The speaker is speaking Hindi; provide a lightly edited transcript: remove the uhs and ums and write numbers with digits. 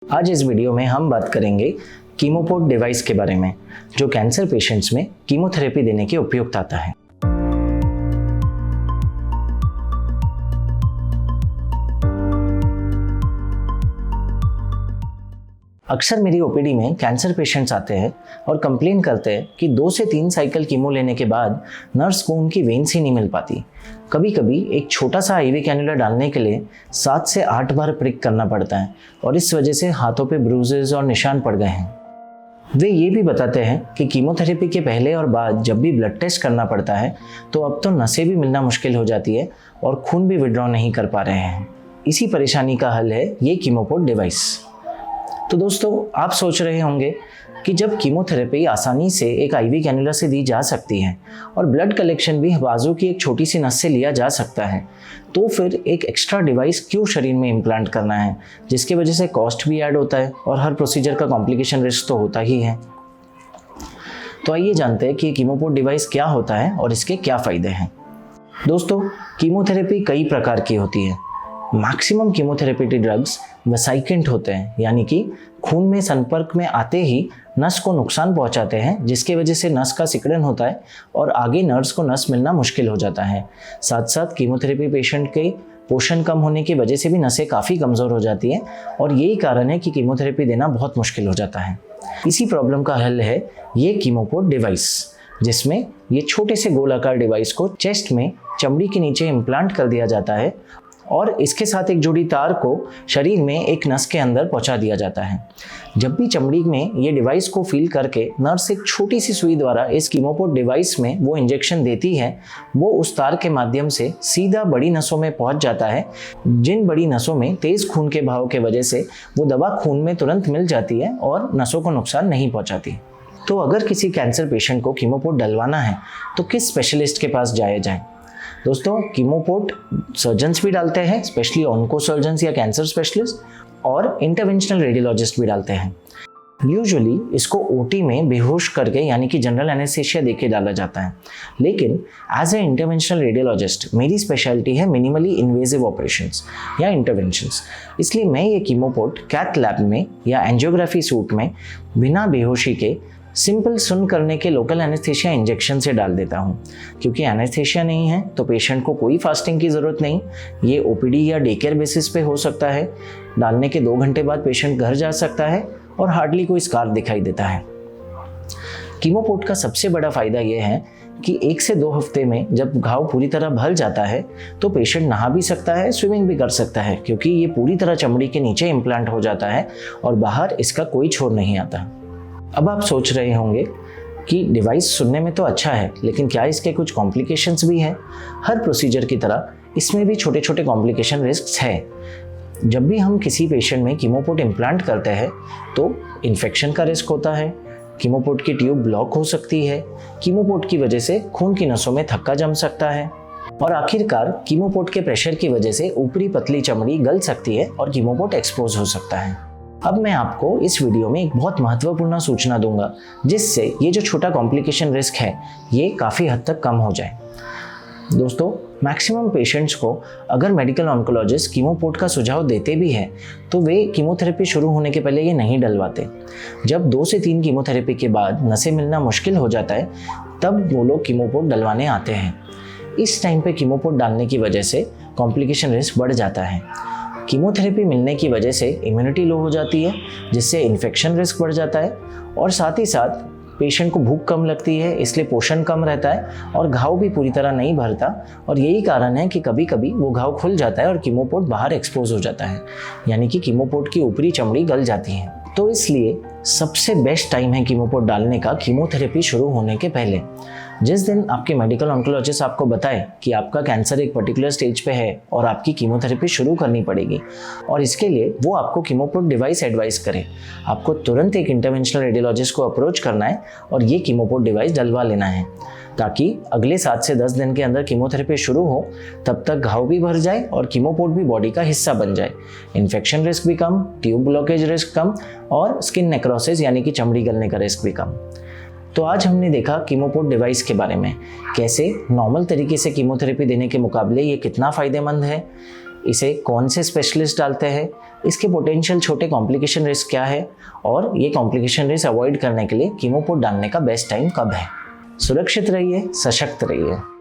आज इस वीडियो में हम बात करेंगे कीमोपोर्ट डिवाइस के बारे में, जो कैंसर पेशेंट्स में कीमोथेरेपी देने के उपयुक्त आता है। अक्सर मेरी ओपीडी में कैंसर पेशेंट्स आते हैं और कंप्लेन करते हैं कि 2 से 3 साइकिल कीमो लेने के बाद नर्स को उनकी वेन्स ही नहीं मिल पाती। कभी कभी एक छोटा सा आईवी कैन्युला डालने के लिए 7 से 8 बार प्रिक करना पड़ता है और इस वजह से हाथों पे ब्रूजेस और निशान पड़ गए हैं। वे ये भी बताते हैं कि कीमोथेरेपी के पहले और बाद जब भी ब्लड टेस्ट करना पड़ता है तो अब तो नसें भी मिलना मुश्किल हो जाती है और खून भी विड्रॉ नहीं कर पा रहे हैं। इसी परेशानी का हल है ये कीमोपोर्ट डिवाइस। तो दोस्तों, आप सोच रहे होंगे कि जब कीमोथेरेपी आसानी से एक आईवी कैन्युला से दी जा सकती है और ब्लड कलेक्शन भी बाजू की एक छोटी सी नस से लिया जा सकता है, तो फिर एक एक्स्ट्रा डिवाइस क्यों शरीर में इम्प्लांट करना है, जिसकी वजह से कॉस्ट भी ऐड होता है और हर प्रोसीजर का कॉम्प्लिकेशन रिस्क तो होता ही है। तो आइए जानते हैं कि कीमोपोर्ट डिवाइस क्या होता है और इसके क्या फ़ायदे हैं। दोस्तों, कीमोथेरेपी कई प्रकार की होती है। मैक्सिमम कीमोथेरेपेटिक ड्रग्स वेसाइकेंट होते हैं, यानी कि खून में संपर्क में आते ही नस को नुकसान पहुंचाते हैं, जिसकी वजह से नस का सिकुड़न होता है और आगे नर्स को नस मिलना मुश्किल हो जाता है। साथ साथ कीमोथेरेपी पेशेंट के पोषण कम होने की वजह से भी नसें काफ़ी कमज़ोर हो जाती हैं और यही कारण है कि कीमोथेरेपी देना बहुत मुश्किल हो जाता है। इसी प्रॉब्लम का हल है ये कीमोपोर्ट डिवाइस, जिसमें ये छोटे से गोलाकार डिवाइस को चेस्ट में चमड़ी के नीचे इम्प्लांट कर दिया जाता है और इसके साथ एक जुड़ी तार को शरीर में एक नस के अंदर पहुंचा दिया जाता है। जब भी चमड़ी में ये डिवाइस को फील करके नर्स एक छोटी सी सुई द्वारा इस कीमोपोर्ट डिवाइस में वो इंजेक्शन देती है, वो उस तार के माध्यम से सीधा बड़ी नसों में पहुंच जाता है, जिन बड़ी नसों में तेज खून के बहाव के वजह से वो दवा खून में तुरंत मिल जाती है और नसों को नुकसान नहीं पहुँचाती। तो अगर किसी कैंसर पेशेंट को कीमोपोर्ट डलवाना है तो किस स्पेशलिस्ट के पास जाया जाए? दोस्तों, कीमोपोर्ट सर्जन्स भी डालते हैं, स्पेशली ऑन्को सर्जन्स या कैंसर स्पेशलिस्ट, और इंटरवेंशनल रेडियोलॉजिस्ट भी डालते हैं। यूजुअली इसको ओटी में बेहोश करके, यानी कि जनरल एनेस्थीसिया देके डाला जाता है। लेकिन एज ए इंटरवेंशनल रेडियोलॉजिस्ट मेरी स्पेशलिटी है मिनिमली इन्वेजिव ऑपरेशंस या इंटरवेंशंस। इसलिए मैं ये कीमोपोर्ट कैथ लैब में या एंजियोग्राफी सूट में बिना बेहोशी के सिंपल सुन करने के लोकल एनेस्थीसिया इंजेक्शन से डाल देता हूँ। क्योंकि एनेस्थीसिया नहीं है तो पेशेंट को कोई फास्टिंग की ज़रूरत नहीं। ये ओपीडी या डे केयर बेसिस पे हो सकता है। डालने के 2 घंटे बाद पेशेंट घर जा सकता है और हार्डली कोई स्कार दिखाई देता है। कीमोपोर्ट का सबसे बड़ा फ़ायदा ये है कि 1 से 2 हफ्ते में जब घाव पूरी तरह भर जाता है तो पेशेंट नहा भी सकता है, स्विमिंग भी कर सकता है, क्योंकि ये पूरी तरह चमड़ी के नीचे इम्प्लांट हो जाता है और बाहर इसका कोई छोर नहीं आता। अब आप सोच रहे होंगे कि डिवाइस सुनने में तो अच्छा है, लेकिन क्या इसके कुछ कॉम्प्लिकेशंस भी हैं? हर प्रोसीजर की तरह इसमें भी छोटे छोटे कॉम्प्लिकेशन रिस्क्स हैं। जब भी हम किसी पेशेंट में कीमोपोर्ट इम्प्लांट करते हैं तो इन्फेक्शन का रिस्क होता है, कीमोपोर्ट की ट्यूब ब्लॉक हो सकती है, कीमोपोर्ट की वजह से खून की नसों में थक्का जम सकता है और आखिरकार कीमोपोर्ट के प्रेशर की वजह से ऊपरी पतली चमड़ी गल सकती है और कीमोपोर्ट एक्सपोज हो सकता है। अब मैं आपको इस वीडियो में एक बहुत महत्वपूर्ण सूचना दूंगा, जिससे ये जो छोटा कॉम्प्लिकेशन रिस्क है ये काफ़ी हद तक कम हो जाए। दोस्तों, मैक्सिमम पेशेंट्स को अगर मेडिकल ऑन्कोलॉजिस्ट कीमोपोर्ट का सुझाव देते भी हैं तो वे कीमोथेरेपी शुरू होने के पहले ये नहीं डलवाते। जब 2 से 3 कीमोथेरेपी के बाद नसें मिलना मुश्किल हो जाता है तब वो लोग कीमोपोर्ट डलवाने आते हैं। इस टाइम पे कीमोपोर्ट डालने की वजह से कॉम्प्लिकेशन रिस्क बढ़ जाता है। कीमोथेरेपी मिलने की वजह से इम्यूनिटी लो हो जाती है, जिससे इन्फेक्शन रिस्क बढ़ जाता है और साथ ही साथ पेशेंट को भूख कम लगती है, इसलिए पोषण कम रहता है और घाव भी पूरी तरह नहीं भरता। और यही कारण है कि कभी कभी वो घाव खुल जाता है और कीमोपोर्ट बाहर एक्सपोज हो जाता है, यानी कि कीमोपोर्ट की ऊपरी चमड़ी गल जाती है। तो इसलिए सबसे बेस्ट टाइम है कीमोपोर्ट डालने का कीमोथेरेपी शुरू होने के पहले। जिस दिन आपके मेडिकल ऑन्कोलॉजिस्ट आपको बताए कि आपका कैंसर एक पर्टिकुलर स्टेज पे है और आपकी कीमोथेरेपी शुरू करनी पड़ेगी, और इसके लिए वो आपको कीमोपोर्ट डिवाइस एडवाइस करे, आपको तुरंत एक इंटरवेंशनल रेडियोलॉजिस्ट को अप्रोच करना है और ये कीमोपोर्ट डिवाइस डलवा लेना है, ताकि अगले 7 से 10 दिन के अंदर कीमोथेरेपी शुरू हो तब तक घाव भी भर जाए और कीमोपोर्ट भी बॉडी का हिस्सा बन जाए। इन्फेक्शन रिस्क भी कम, ट्यूब ब्लॉकेज रिस्क कम और स्किन नेक्रोसिस यानी कि चमड़ी गलने का रिस्क भी कम। तो आज हमने देखा कीमोपोर्ट डिवाइस के बारे में, कैसे नॉर्मल तरीके से कीमोथेरेपी देने के मुकाबले ये कितना फ़ायदेमंद है, इसे कौन से स्पेशलिस्ट डालते हैं, इसके पोटेंशियल छोटे कॉम्प्लिकेशन रिस्क क्या है और ये कॉम्प्लिकेशन रिस्क अवॉइड करने के लिए कीमोपोड डालने का बेस्ट टाइम कब है। सुरक्षित रहिए, सशक्त रहिए।